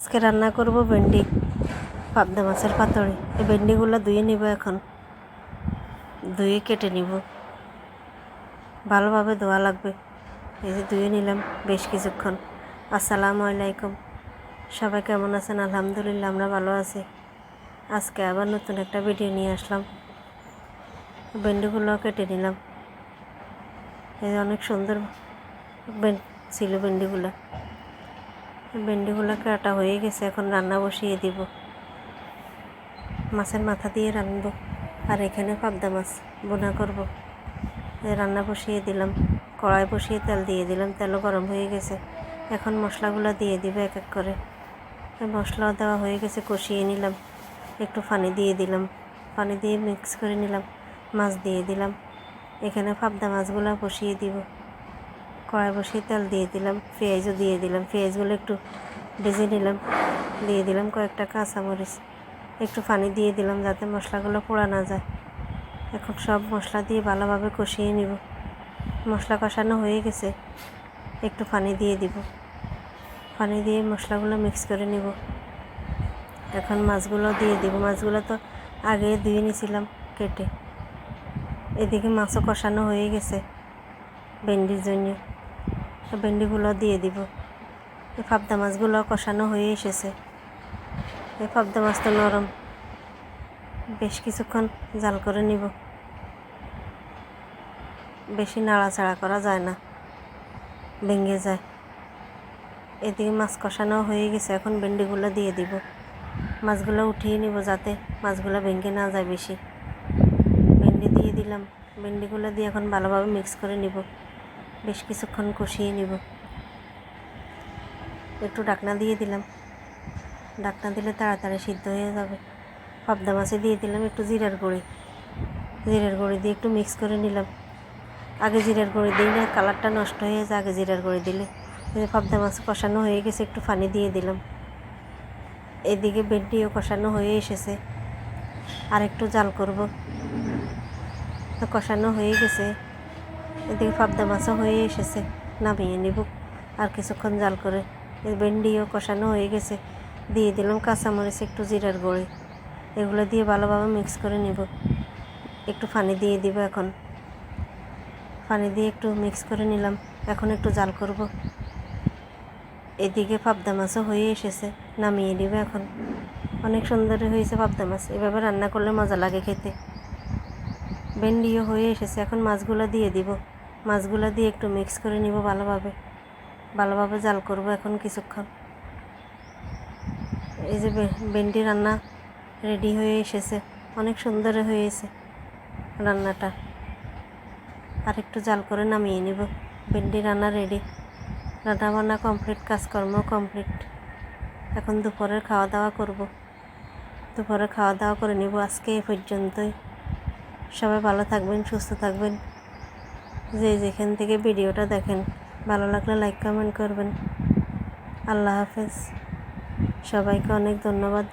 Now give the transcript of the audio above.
আজকে রান্না করব ভেন্ডি পাবদা মাছের পাতুরি। এই ভেন্ডিগুলো ধুয়ে নিব, এখন ধুয়ে কেটে নিব। ভালোভাবে ধোয়া লাগবে। এই যে ধুয়ে নিলাম বেশ কিছুক্ষণ। আসসালামু আলাইকুম, সবাই কেমন আছেন? আলহামদুলিল্লাহ, আমরা ভালো আছি। আজকে আবার নতুন একটা ভিডিও নিয়ে আসলাম। ভেন্ডিগুলো কেটে নিলাম। এই যে অনেক সুন্দর ছিল ভেন্ডিগুলো। কাটা হয়ে গেছে, এখন রান্না বসিয়ে দিব। মাছের মাথা দিয়ে রান্নবো, আর এখানে পাবদা মাছ বোনা করব। রান্না বসিয়ে দিলাম, কড়াই বসিয়ে তেল দিয়ে দিলাম। তেলও গরম হয়ে গেছে, এখন মশলাগুলো দিয়ে দিব এক এক করে। মশলা দেওয়া হয়ে গেছে, কষিয়ে নিলাম। একটু পানি দিয়ে দিলাম, পানি দিয়ে মিক্স করে নিলাম। মাছ দিয়ে দিলাম, এখানে পাবদা মাছগুলো বসিয়ে দিব। কড়াই বসিয়ে তেল দিয়ে দিলাম, পেঁয়াজও দিয়ে দিলাম। পেঁয়াজগুলো একটু ভেজে নিলাম, দিয়ে দিলাম কয়েকটা কাঁচামরিচ। একটু পানি দিয়ে দিলাম যাতে মশলাগুলো পোড়া না যায়। এখন সব মশলা দিয়ে ভালোভাবে কষিয়ে নিব। মশলা কষানো হয়ে গেছে, একটু পানি দিয়ে দিব। পানি দিয়ে মশলাগুলো মিক্স করে নিব। এখন মাছগুলো দিয়ে দিব। মাছগুলো তো আগে ধুয়ে নিয়েছিলাম কেটে। এদিকে মাছও কষানো হয়ে গেছে ভেন্ডির জন্য। ভেন্ডিগুলো দিয়ে দিব। এই পাবদা মাছগুলো কষানো হয়ে এসেছে। এই পাবদা মাছ তো নরম, বেশ কিছুক্ষণ জাল করে নিব। বেশি নাড়াচাড়া করা যায় না, ভেঙে যায়। এদিকে মাছ কষানো হয়ে গেছে, এখন ভেন্ডিগুলো দিয়ে দিব। মাছগুলো উঠিয়ে নিব যাতে মাছগুলো ভেঙে না যায় বেশি। ভেন্ডি দিয়ে দিলাম। ভেন্ডিগুলো দিয়ে এখন ভালোভাবে মিক্স করে নিব, বেশ কিছুক্ষণ কষিয়ে নিব। একটু ঢাকনা দিয়ে দিলাম, ঢাকনা দিলে তাড়াতাড়ি সিদ্ধ হয়ে যাবে। পাবদা মাছে দিয়ে দিলাম একটু জিরার গুঁড়ি দিয়ে একটু মিক্স করে নিলাম। আগে জিরার গুঁড়ি দিই না, কালারটা নষ্ট হয়ে যায় আগে জিরার গুঁড়ি দিলে। পাবদা মাছ কষানো হয়ে গেছে, একটু পানি দিয়ে দিলাম। এদিকে ভেন্ডিও কষানো হয়ে এসেছে, আর একটু জাল করব। তো কষানো হয়ে গেছে, এদিকে পাবদা মাছও হয়ে এসেছে, নামিয়ে নিব আর কিছুক্ষণ জাল করে। ভেন্ডিও কষানো হয়ে গেছে, দিয়ে দিলাম কাঁচামরিচ, একটু জিরার গুঁড়ি। এগুলো দিয়ে ভালোভাবে মিক্স করে নিব। একটু পানি দিয়ে দিব। এখন পানি দিয়ে একটু মিক্স করে নিলাম, এখন একটু জাল করব। এদিকে পাবদা মাছও হয়ে এসেছে, নামিয়ে দিব এখন। অনেক সুন্দর হয়েছে পাবদা মাছ, এভাবে রান্না করলে মজা লাগে খেতে। ভেন্ডিও হয়ে এসেছে, এখন মাছগুলো দিয়ে দিব। মাছগুলো দিয়ে একটু মিক্স করে নিব ভালোভাবে জাল করব এখন কিছুক্ষণ। এই যে ভেন্ডি রান্না রেডি হয়ে এসেছে, অনেক সুন্দর হয়েছে রান্নাটা। আর একটু জাল করে নামিয়ে নিব। ভেন্ডি রান্না রেডি, রান্না বান্না কমপ্লিট, কাজকর্ম কমপ্লিট। এখন দুপুরের খাওয়া দাওয়া করব। দুপুরে খাওয়া দাওয়া করে নিব। আজকে এই পর্যন্তই। সবাই ভালো থাকবেন, সুস্থ থাকবেন। যেখান থেকে ভিডিওটা দেখেন, ভালো লাগলে লাইক কমেন্ট করবেন। আল্লাহ হাফেজ, সবাইকে অনেক ধন্যবাদ।